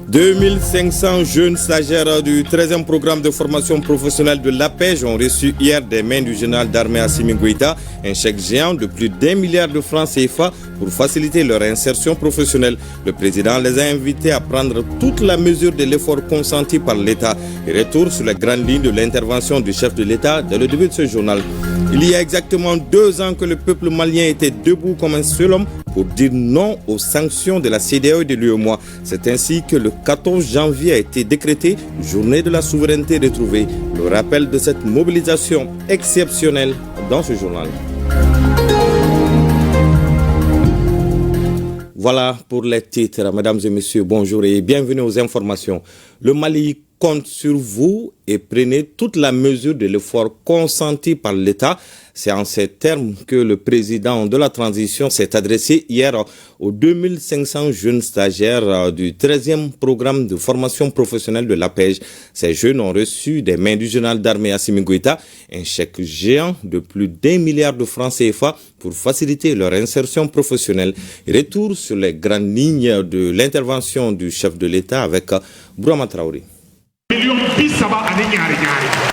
2500 jeunes stagiaires du 13e programme de formation professionnelle de l'APEJ ont reçu hier des mains du général d'armée Assimi Goïta un chèque géant de plus d'1 milliard de francs CFA pour faciliter leur insertion professionnelle. Le président les a invités à prendre toute la mesure de l'effort consenti par l'État. Et retour sur les grandes lignes de l'intervention du chef de l'État dès le début de ce journal. Il y a exactement 2 ans que le peuple malien était debout comme un seul homme pour dire non aux sanctions de la CEDEAO et de l'UEMOA. C'est ainsi que le 14 janvier a été décrété journée de la souveraineté retrouvée. Le rappel de cette mobilisation exceptionnelle dans ce journal. Voilà pour les titres. Mesdames et messieurs, bonjour et bienvenue aux informations. Le Mali compte sur vous et prenez toute la mesure de l'effort consenti par l'État. C'est en ces termes que le président de la transition s'est adressé hier aux 2500 jeunes stagiaires du 13e programme de formation professionnelle de l'APEJ. Ces jeunes ont reçu des mains du général d'armée Assimi Goïta un chèque géant de plus d'1 milliard de francs CFA pour faciliter leur insertion professionnelle. Retour sur les grandes lignes de l'intervention du chef de l'État avec Bourama Traoré.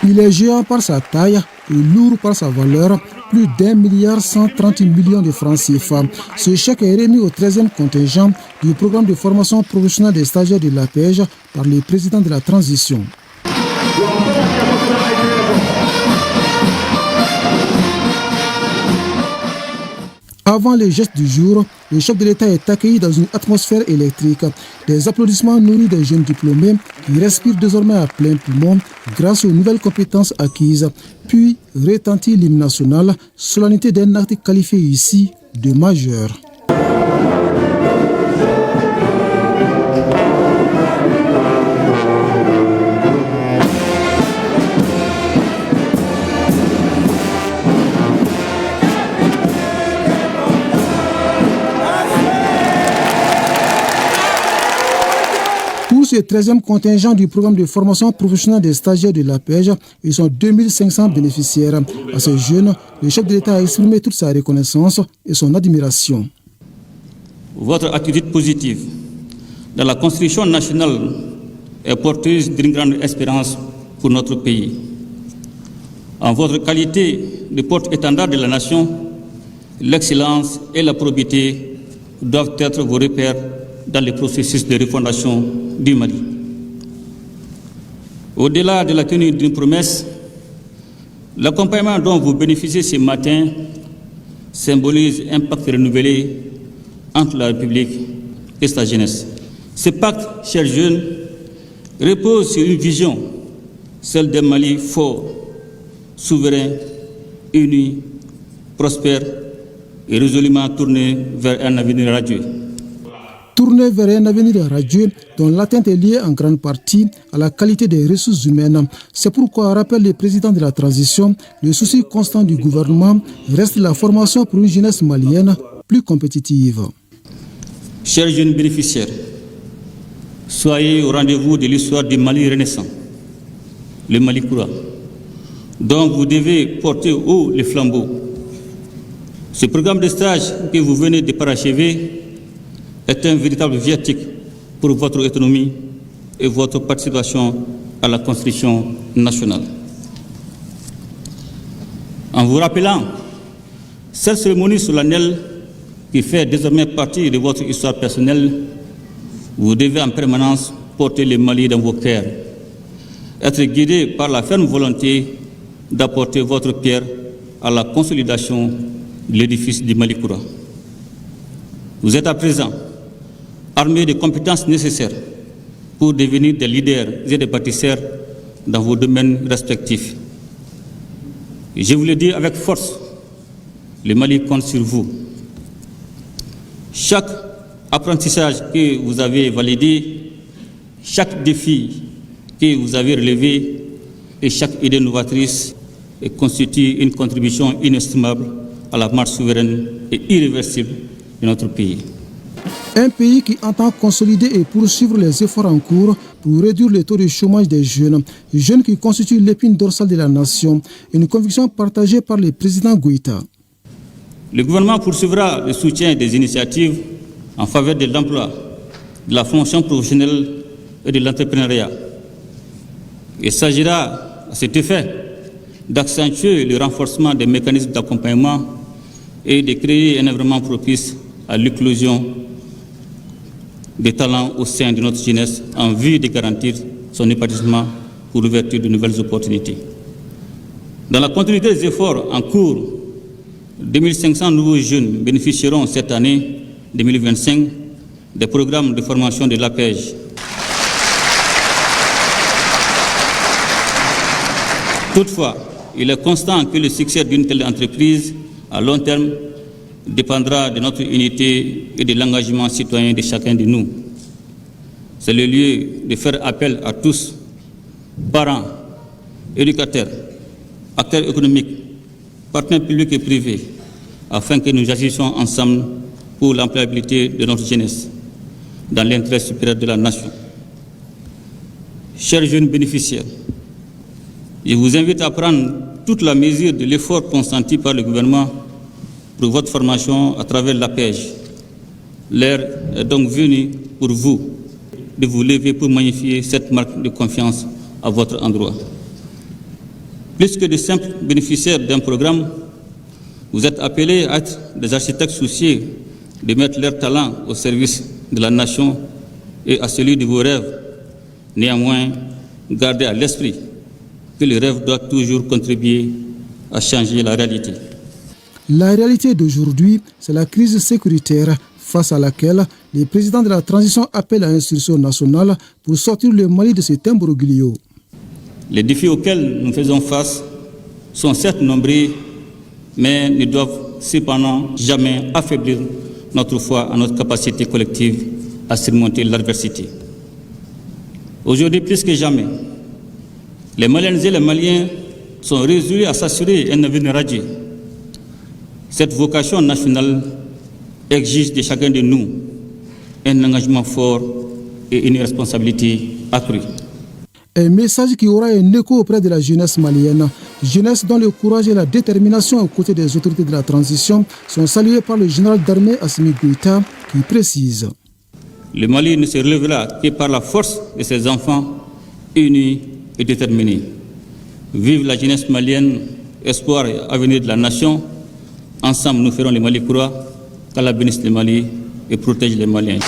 Il est géant par sa taille et lourd par sa valeur, plus d'1 milliard 130 millions de francs CFA. Ce chèque est remis au 13e contingent du programme de formation professionnelle des stagiaires de l'APEJ par le président de la transition. Avant les gestes du jour, le chef de l'État est accueilli dans une atmosphère électrique. Des applaudissements nourris des jeunes diplômés qui respirent désormais à plein poumon grâce aux nouvelles compétences acquises. Puis retentit l'hymne national, solennité d'un acte qualifié ici de majeur. Le 13e contingent du programme de formation professionnelle des stagiaires de l'APEJ, ils sont 2500 bénéficiaires. À ces jeunes, le chef de l'État a exprimé toute sa reconnaissance et son admiration. Votre attitude positive dans la construction nationale est porteuse d'une grande espérance pour notre pays. En votre qualité de porte-étendard de la nation, l'excellence et la probité doivent être vos repères dans le processus de refondation du Mali. Au-delà de la tenue d'une promesse, l'accompagnement dont vous bénéficiez ce matin symbolise un pacte renouvelé entre la République et sa jeunesse. Ce pacte, chers jeunes, repose sur une vision, celle d'un Mali fort, souverain, uni, prospère et résolument tourné vers un avenir radieux. Tourner vers un avenir radieux dont l'atteinte est liée en grande partie à la qualité des ressources humaines. C'est pourquoi, rappelle le président de la transition, le souci constant du gouvernement reste la formation pour une jeunesse malienne plus compétitive. Chers jeunes bénéficiaires, soyez au rendez-vous de l'histoire du Mali renaissant, le Mali courant, dont vous devez porter haut les flambeaux. Ce programme de stage que vous venez de parachever est un véritable viatique pour votre autonomie et votre participation à la construction nationale. En vous rappelant cette cérémonie solennelle qui fait désormais partie de votre histoire personnelle, vous devez en permanence porter le Mali dans vos cœurs, être guidé par la ferme volonté d'apporter votre pierre à la consolidation de l'édifice du Mali courant. Vous êtes à présent armés des compétences nécessaires pour devenir des leaders et des bâtisseurs dans vos domaines respectifs. Et je vous le dis avec force, le Mali compte sur vous. Chaque apprentissage que vous avez validé, chaque défi que vous avez relevé et chaque idée novatrice constitue une contribution inestimable à la marche souveraine et irréversible de notre pays. Un pays qui entend consolider et poursuivre les efforts en cours pour réduire le taux de chômage des jeunes qui constituent l'épine dorsale de la nation, une conviction partagée par le président Goïta. Le gouvernement poursuivra le soutien des initiatives en faveur de l'emploi, de la formation professionnelle et de l'entrepreneuriat. Il s'agira à cet effet d'accentuer le renforcement des mécanismes d'accompagnement et de créer un environnement propice à l'éclosion des talents au sein de notre jeunesse en vue de garantir son épanouissement pour l'ouverture de nouvelles opportunités. Dans la continuité des efforts en cours, 2500 nouveaux jeunes bénéficieront cette année 2025 des programmes de formation de l'APEJ. Toutefois, il est constant que le succès d'une telle entreprise à long terme dépendra de notre unité et de l'engagement citoyen de chacun de nous. C'est le lieu de faire appel à tous, parents, éducateurs, acteurs économiques, partenaires publics et privés, afin que nous agissions ensemble pour l'employabilité de notre jeunesse, dans l'intérêt supérieur de la nation. Chers jeunes bénéficiaires, je vous invite à prendre toute la mesure de l'effort consenti par le gouvernement pour votre formation à travers l'APEJ. L'heure est donc venue pour vous de vous lever pour magnifier cette marque de confiance à votre endroit. Plus que de simples bénéficiaires d'un programme, vous êtes appelés à être des architectes soucieux de mettre leur talent au service de la nation et à celui de vos rêves. Néanmoins, gardez à l'esprit que le rêve doit toujours contribuer à changer la réalité. La réalité d'aujourd'hui, c'est la crise sécuritaire face à laquelle les présidents de la transition appellent à une solution nationale pour sortir le Mali de cet imbroglio. Les défis auxquels nous faisons face sont certes nombreux, mais ne doivent cependant jamais affaiblir notre foi en notre capacité collective à surmonter l'adversité. Aujourd'hui, plus que jamais, les Maliennes et les Maliens sont résolus à s'assurer un avenir radieux. Cette vocation nationale exige de chacun de nous un engagement fort et une responsabilité accrue. Un message qui aura un écho auprès de la jeunesse malienne. Jeunesse dont le courage et la détermination aux côtés des autorités de la transition sont salués par le général d'armée Assimi Goïta qui précise: Le Mali ne se relèvera que par la force de ses enfants unis et déterminés. Vive la jeunesse malienne, espoir et avenir de la nation. Ensemble, nous ferons le Mali croît, qu'Allah bénisse le Mali et protège les Maliens.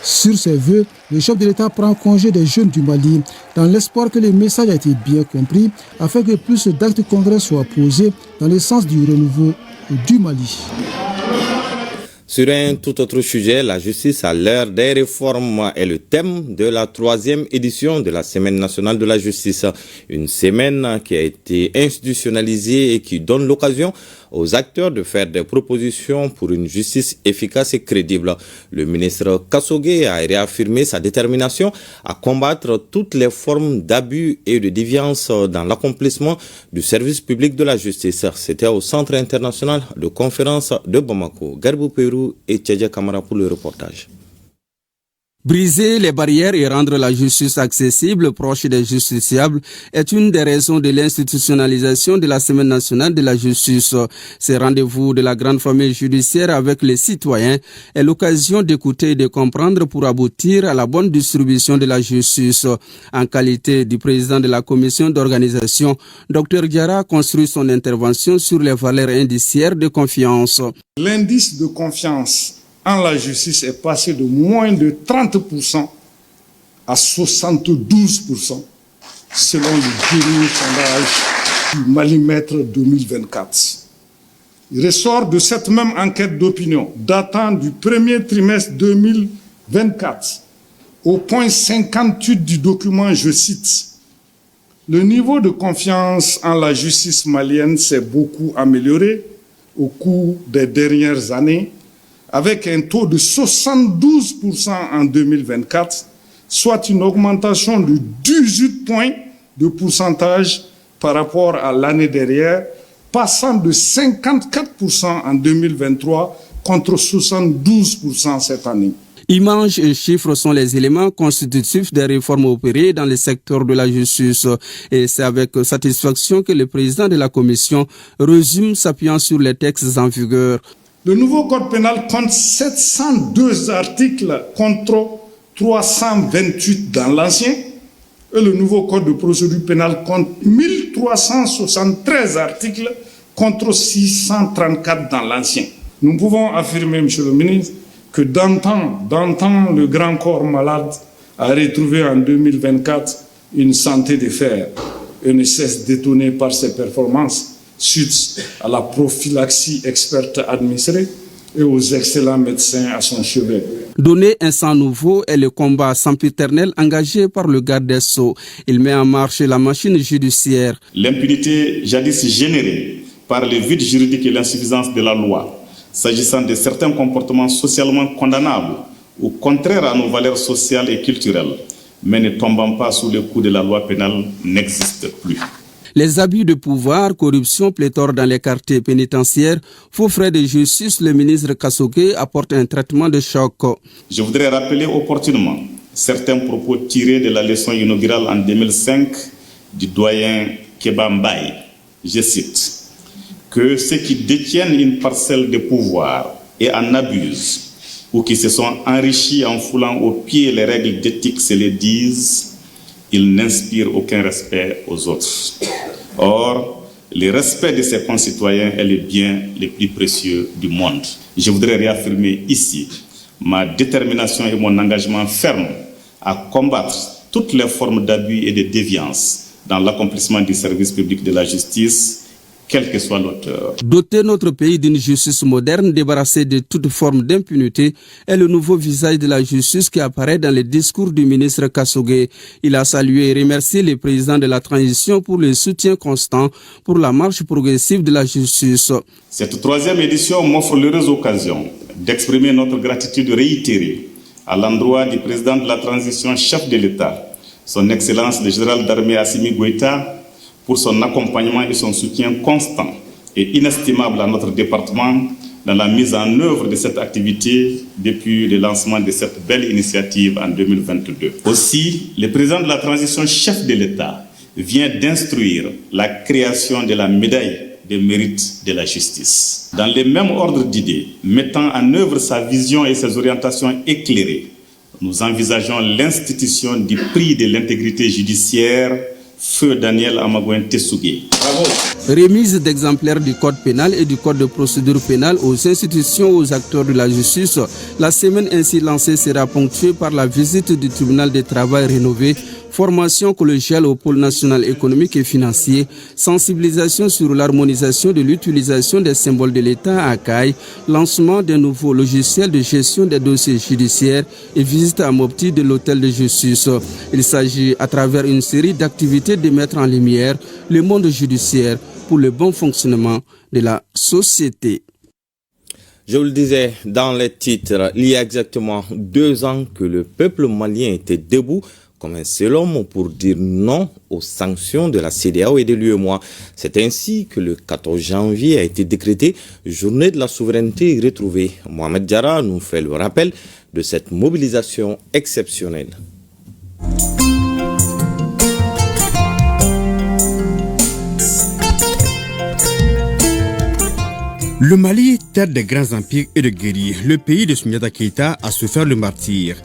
Sur ces vœux, le chef de l'État prend congé des jeunes du Mali, dans l'espoir que le message a été bien compris, afin que plus d'actes concrets soient posés dans le sens du renouveau du Mali. Sur un tout autre sujet, la justice à l'heure des réformes est le thème de la 3e édition de la Semaine nationale de la justice. Une semaine qui a été institutionnalisée et qui donne l'occasion aux acteurs de faire des propositions pour une justice efficace et crédible. Le ministre Kassogué a réaffirmé sa détermination à combattre toutes les formes d'abus et de déviance dans l'accomplissement du service public de la justice. C'était au Centre international de conférence de Bamako. Garbou Pérou et Tchadja Kamara pour le reportage. Briser les barrières et rendre la justice accessible, proche des justiciables, est une des raisons de l'institutionnalisation de la Semaine nationale de la justice. Ces rendez-vous de la grande famille judiciaire avec les citoyens est l'occasion d'écouter et de comprendre pour aboutir à la bonne distribution de la justice. En qualité du président de la commission d'organisation, Dr Diarra construit son intervention sur les valeurs indiciaires de confiance. L'indice de confiance en la justice est passé de moins de 30% à 72% selon le dernier sondage du Malimètre 2024. Il ressort de cette même enquête d'opinion datant du premier trimestre 2024 au point 58 du document, je cite: le niveau de confiance en la justice malienne s'est beaucoup amélioré au cours des dernières années, avec un taux de 72% en 2024, soit une augmentation de 18 points de pourcentage par rapport à l'année dernière, passant de 54% en 2023 contre 72% cette année. Images et chiffres sont les éléments constitutifs des réformes opérées dans le secteur de la justice. Et c'est avec satisfaction que le président de la commission résume s'appuyant sur les textes en vigueur. Le nouveau code pénal compte 702 articles contre 328 dans l'ancien. Et le nouveau code de procédure pénale compte 1373 articles contre 634 dans l'ancien. Nous pouvons affirmer, Monsieur le ministre, que d'antan, le grand corps malade a retrouvé en 2024 une santé de fer et ne cesse d'étonner par ses performances suite à la prophylaxie experte administrée et aux excellents médecins à son chevet. Donner un sang nouveau est le combat sempiternel engagé par le garde des Sceaux. Il met en marche la machine judiciaire. L'impunité jadis générée par les vides juridiques et l'insuffisance de la loi, s'agissant de certains comportements socialement condamnables ou contraires à nos valeurs sociales et culturelles, mais ne tombant pas sous le coup de la loi pénale, n'existe plus. Les abus de pouvoir, corruption, pléthore dans les quartiers pénitentiaires, faux frais de justice, le ministre Kassogué apporte un traitement de choc. Je voudrais rappeler opportunément certains propos tirés de la leçon inaugurale en 2005 du doyen Kéba Mbaye. Je cite, que ceux qui détiennent une parcelle de pouvoir et en abusent, ou qui se sont enrichis en foulant aux pieds les règles d'éthique se les disent, ils n'inspirent aucun respect aux autres. Or, le respect de ses concitoyens est le bien le plus précieux du monde. Je voudrais réaffirmer ici ma détermination et mon engagement ferme à combattre toutes les formes d'abus et de déviance dans l'accomplissement du service public de la justice, quel que soit l'auteur. Doter notre pays d'une justice moderne, débarrassée de toute forme d'impunité, est le nouveau visage de la justice qui apparaît dans le discours du ministre Kassogué. Il a salué et remercié les présidents de la transition pour le soutien constant pour la marche progressive de la justice. Cette troisième édition m'offre l'heureuse occasion d'exprimer notre gratitude réitérée à l'endroit du président de la transition, chef de l'État, son Excellence le général d'armée Assimi Goïta, pour son accompagnement et son soutien constant et inestimable à notre département dans la mise en œuvre de cette activité depuis le lancement de cette belle initiative en 2022. Aussi, le président de la transition, chef de l'État, vient d'instruire la création de la médaille de mérite de la justice. Dans le même ordre d'idées, mettant en œuvre sa vision et ses orientations éclairées, nous envisageons l'institution du prix de l'intégrité judiciaire Feu Daniel Amagouen Tessougé. Bravo. Remise d'exemplaires du code pénal et du code de procédure pénale aux institutions, aux acteurs de la justice. La semaine ainsi lancée sera ponctuée par la visite du tribunal de travail rénové, formation collégiale au pôle national économique et financier, sensibilisation sur l'harmonisation de l'utilisation des symboles de l'État à Caille, lancement d'un nouveau logiciel de gestion des dossiers judiciaires et visite à Mopti de l'hôtel de justice. Il s'agit à travers une série d'activités de mettre en lumière le monde judiciaire pour le bon fonctionnement de la société. Je vous le disais dans les titres, il y a exactement 2 ans que le peuple malien était debout comme un seul homme pour dire non aux sanctions de la CEDEAO et de l'UEMOA. C'est ainsi que le 14 janvier a été décrété journée de la souveraineté retrouvée. Mohamed Diarra nous fait le rappel de cette mobilisation exceptionnelle. Le Mali, terre des grands empires et de guerriers, le pays de Souniata Keïta a souffert le martyre.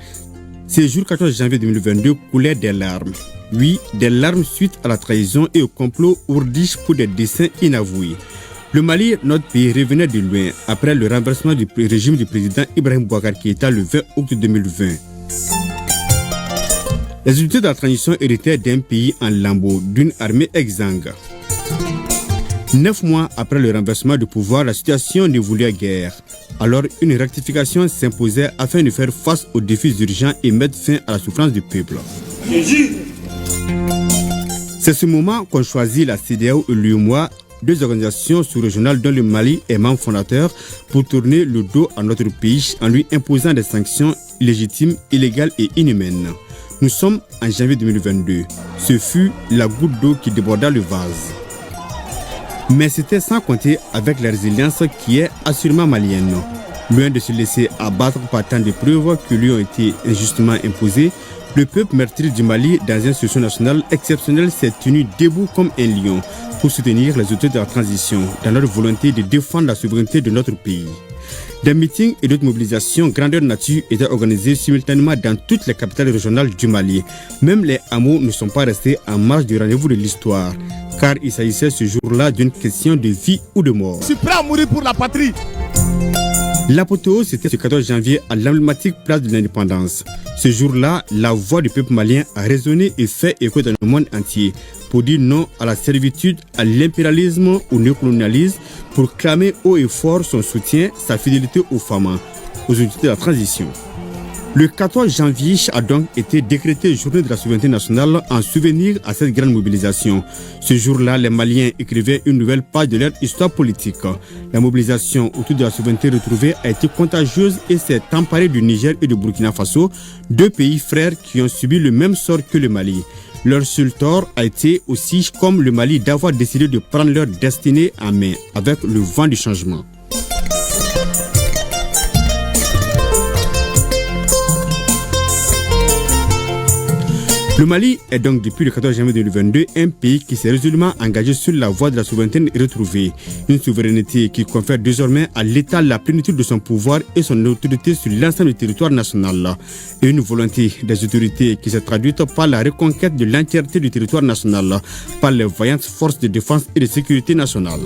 Ce jour 14 janvier 2022 coulaient des larmes. Oui, des larmes suite à la trahison et au complot ourdiche pour des desseins inavoués. Le Mali, notre pays, revenait de loin après le renversement du régime du président Ibrahim Boubacar Keïta le 20 octobre 2020. Les unités de la transition héritaient d'un pays en lambeaux, d'une armée exsangue. 9 mois après le renversement du pouvoir, la situation ne voulait guère. Alors, une rectification s'imposait afin de faire face aux défis urgents et mettre fin à la souffrance du peuple. C'est ce moment qu'on choisit la CEDEAO et l'UEMOA, 2 organisations sous-régionales dont le Mali est membre fondateur, pour tourner le dos à notre pays en lui imposant des sanctions illégitimes, illégales et inhumaines. Nous sommes en janvier 2022. Ce fut la goutte d'eau qui déborda le vase. Mais c'était sans compter avec la résilience qui est assurément malienne. Loin de se laisser abattre par tant de preuves qui lui ont été injustement imposées, Le peuple meurtri du Mali, dans une situation nationale exceptionnelle, s'est tenu debout comme un lion pour soutenir les autorités de la transition dans leur volonté de défendre la souveraineté de notre pays. Des meetings et d'autres mobilisations grandeur nature étaient organisés simultanément dans toutes les capitales régionales du Mali. Même les hameaux ne sont pas restés en marge du rendez-vous de l'histoire, car il s'agissait ce jour-là d'une question de vie ou de mort. Je suis prêt à mourir pour la patrie. L'apothéose, c'était ce 14 janvier à l'emblématique place de l'Indépendance. Ce jour-là, la voix du peuple malien a résonné et fait écho dans le monde entier pour dire non à la servitude, à l'impérialisme, au néocolonialisme, pour clamer haut et fort son soutien, sa fidélité aux femmes, aux unités de la transition. Le 14 janvier a donc été décrété journée de la souveraineté nationale en souvenir à cette grande mobilisation. Ce jour-là, les Maliens écrivaient une nouvelle page de leur histoire politique. La mobilisation autour de la souveraineté retrouvée a été contagieuse et s'est emparée du Niger et du Burkina Faso, deux pays frères qui ont subi le même sort que le Mali. Leur seul tort a été aussi, comme le Mali, d'avoir décidé de prendre leur destinée en main avec le vent du changement. Le Mali est donc depuis le 14 janvier 2022 un pays qui s'est résolument engagé sur la voie de la souveraineté retrouvée. Une souveraineté qui confère désormais à l'État la plénitude de son pouvoir et son autorité sur l'ensemble du territoire national. Et une volonté des autorités qui s'est traduite par la reconquête de l'entièreté du territoire national par les vaillantes forces de défense et de sécurité nationale.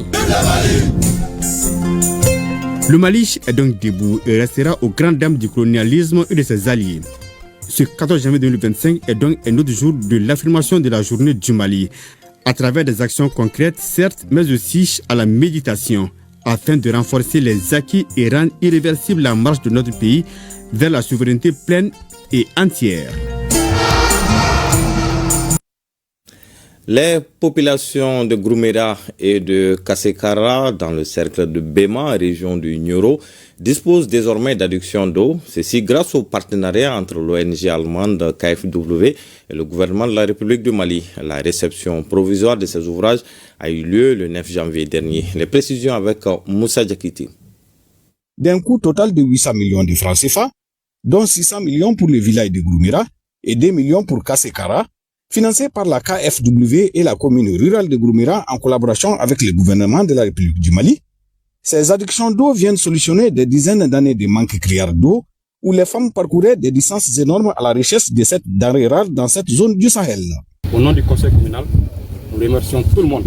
Le Mali est donc debout et restera aux grandes dames du colonialisme et de ses alliés. Ce 14 janvier 2025 est donc un autre jour de l'affirmation de la journée du Mali, à travers des actions concrètes, certes, mais aussi à la méditation, afin de renforcer les acquis et rendre irréversible la marche de notre pays vers la souveraineté pleine et entière. Les populations de Gouméra et de Kassekara, dans le cercle de Bema, région du Nioro, disposent désormais d'adduction d'eau. Ceci grâce au partenariat entre l'ONG allemande KfW et le gouvernement de la République du Mali. La réception provisoire de ces ouvrages a eu lieu le 9 janvier dernier. Les précisions avec Moussa Diakité. D'un coût total de 800 millions de francs CFA, dont 600 millions pour le village de Gouméra et 2 millions pour Kassekara, financé par la KfW et la commune rurale de Gouméra en collaboration avec le gouvernement de la République du Mali. Ces adductions d'eau viennent solutionner des dizaines d'années de manque criard d'eau où les femmes parcouraient des distances énormes à la recherche de cette denrée rare dans cette zone du Sahel. Au nom du conseil communal, nous remercions tout le monde.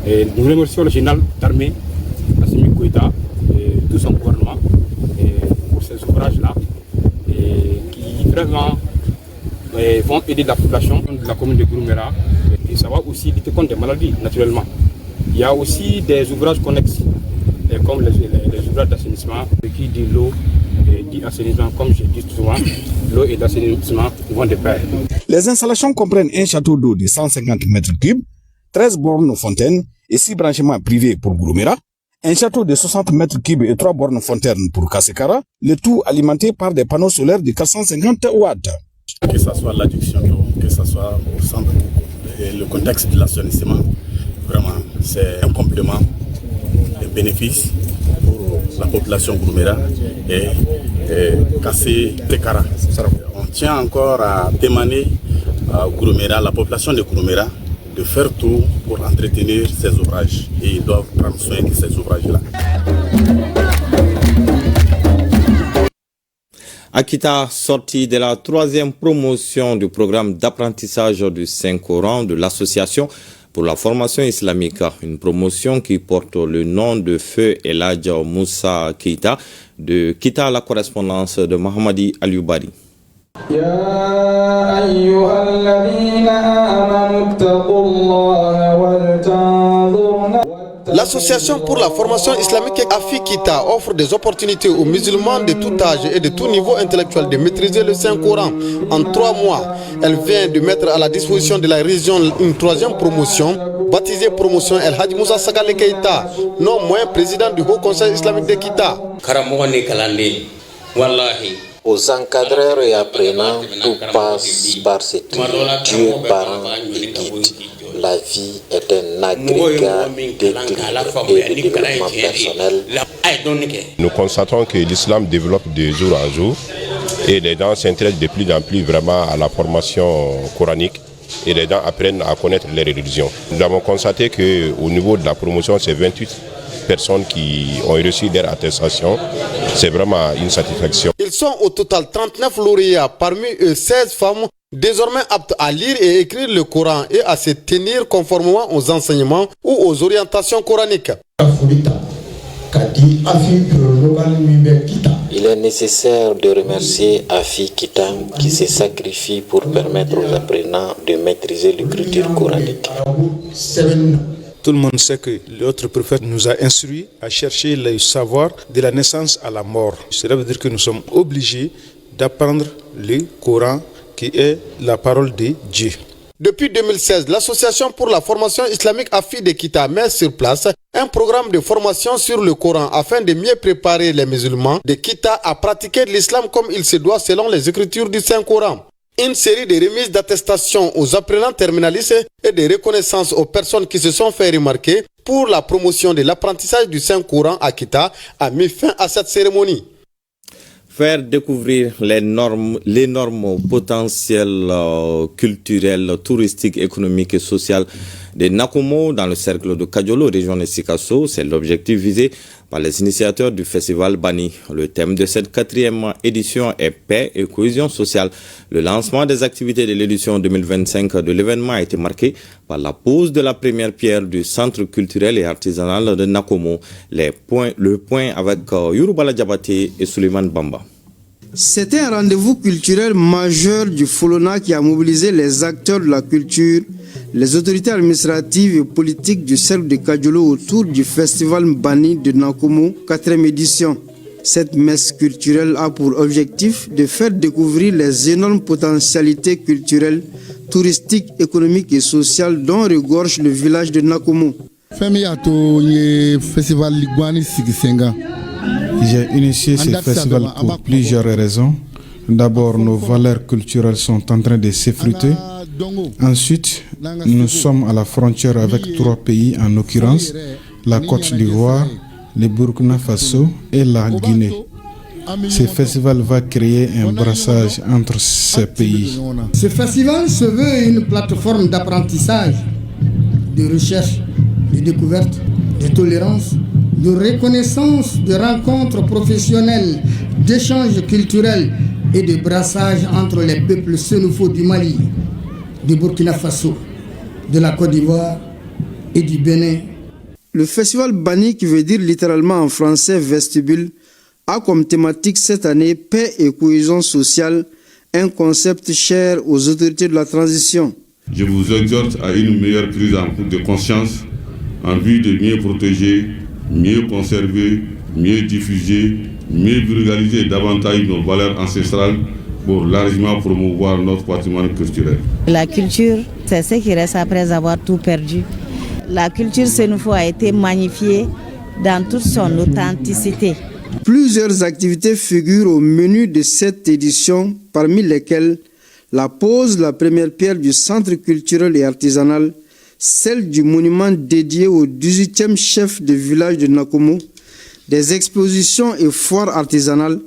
Et nous remercions le général d'armée, Assimi Goïta, et tout son gouvernement pour ces ouvrages-là qui vraiment vont aider la population de la commune de Gouméra. Et ça va aussi lutter contre des maladies, naturellement. Il y a aussi des ouvrages connexes, comme les ouvrages d'assainissement, qui dit l'eau et dit assainissement, comme je dis souvent, l'eau et l'assainissement vont de pair. Les installations comprennent un château d'eau de 150 mètres cubes, 13 bornes fontaines et 6 branchements privés pour Gouméra, un château de 60 mètres cubes et 3 bornes fontaines pour Kassekara, le tout alimenté par des panneaux solaires de 450 watts. Que ce soit l'adduction d'eau, que ce soit au centre et le contexte de l'assainissement, vraiment c'est un complément de bénéfice pour la population Gouméra et Kassekara. On tient encore à demander à Gouméra, la population de Gouméra, de faire tout pour entretenir ces ouvrages et ils doivent prendre soin de ces ouvrages-là. Akita, sorti de la 3e promotion du programme d'apprentissage du Saint-Coran de l'association pour la formation islamique, une promotion qui porte le nom de Feu Eladja Moussa Keita, de Kita à la correspondance de Mahamadi Alioubari. L'association pour la formation islamique Afikita offre des opportunités aux musulmans de tout âge et de tout niveau intellectuel de maîtriser le Saint-Coran en 3 mois. Elle vient de mettre à la disposition de la région une 3e promotion, baptisée promotion El Hadj Moussa Sagale Keita, non moins président du Haut Conseil islamique de Kita. Aux encadreurs et apprenants, tout passe par cette Dieu, parent et guide. La vie est un agrégat d'équilibre et de développement personnel. Nous constatons que l'islam développe de jour en jour Et les gens s'intéressent de plus en plus vraiment à la formation coranique et les gens apprennent à connaître les religions. Nous avons constaté qu'au niveau de la promotion, c'est 28 personnes qui ont reçu leur attestation. C'est vraiment une satisfaction. Ils sont au total 39 lauréats, parmi eux 16 femmes désormais aptes à lire et écrire le Coran et à se tenir conformément aux enseignements ou aux orientations coraniques. Il est nécessaire de remercier Afi Kita qui se sacrifie pour permettre aux apprenants de maîtriser l'écriture coranique. Tout le monde sait que l'autre prophète nous a instruits à chercher le savoir de la naissance à la mort. Cela veut dire que nous sommes obligés d'apprendre le Coran qui est la parole de Dieu. Depuis 2016, l'Association pour la formation islamique Afi de Kita met sur place un programme de formation sur le Coran afin de mieux préparer les musulmans de Kita à pratiquer l'islam comme il se doit selon les écritures du Saint-Coran. Une série de remises d'attestation aux apprenants terminalistes et de reconnaissances aux personnes qui se sont fait remarquer pour la promotion de l'apprentissage du Saint-Coran à Kita a mis fin à cette cérémonie. Faire découvrir l'énorme potentiel culturel, touristique, économique et social de Nakomo dans le cercle de Kadiolo, région de Sikasso. C'est l'objectif visé par les initiateurs du festival Bani. Le thème de cette 4e édition est paix et cohésion sociale. Le lancement des activités de l'édition 2025 de l'événement a été marqué par la pose de la première pierre du centre culturel et artisanal de Nakomo. Le point avec Yourubala Diabaté et Suleiman Bamba. C'était un rendez-vous culturel majeur du Folona qui a mobilisé les acteurs de la culture, les autorités administratives et politiques du cercle de Kadiolo autour du festival Bani de Nakomo, 4e édition. Cette messe culturelle a pour objectif de faire découvrir les énormes potentialités culturelles, touristiques, économiques et sociales dont regorge le village de Nakomo. J'ai initié ce festival pour plusieurs raisons. D'abord, nos valeurs culturelles sont en train de s'effriter. Ensuite, nous sommes à la frontière avec 3 pays, en l'occurrence la Côte d'Ivoire, le Burkina Faso et la Guinée. Ce festival va créer un brassage entre ces pays. Ce festival se veut une plateforme d'apprentissage, de recherche, de découverte, de tolérance, de reconnaissance, de rencontres professionnelles, d'échanges culturels et de brassage entre les peuples sénoufos du Mali, du Burkina Faso, de la Côte d'Ivoire et du Bénin. Le festival Bani, qui veut dire littéralement en français vestibule, a comme thématique cette année paix et cohésion sociale, un concept cher aux autorités de la transition. Je vous exhorte à une meilleure prise en compte de conscience en vue de mieux protéger, mieux conserver, mieux diffuser, mieux vulgariser davantage nos valeurs ancestrales pour largement promouvoir notre patrimoine culturel. La culture, c'est ce qui reste après avoir tout perdu. La culture sénoufo a été magnifiée dans toute son authenticité. Plusieurs activités figurent au menu de cette édition, parmi lesquelles la pose de la première pierre du centre culturel et artisanal, celle du monument dédié au 18e chef de village de Nakomo, des expositions et foires artisanales,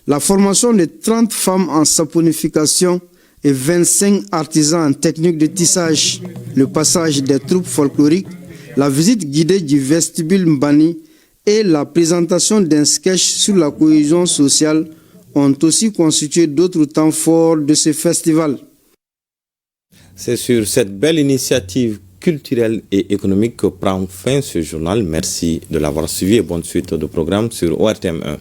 la formation de 30 femmes en saponification et 25 artisans en technique de tissage, le passage des troupes folkloriques, la visite guidée du vestibule Mbani et la présentation d'un sketch sur la cohésion sociale ont aussi constitué d'autres temps forts de ce festival. C'est sur cette belle initiative culturelle et économique que prend fin ce journal. Merci de l'avoir suivi et bonne suite de programme sur ORTM1.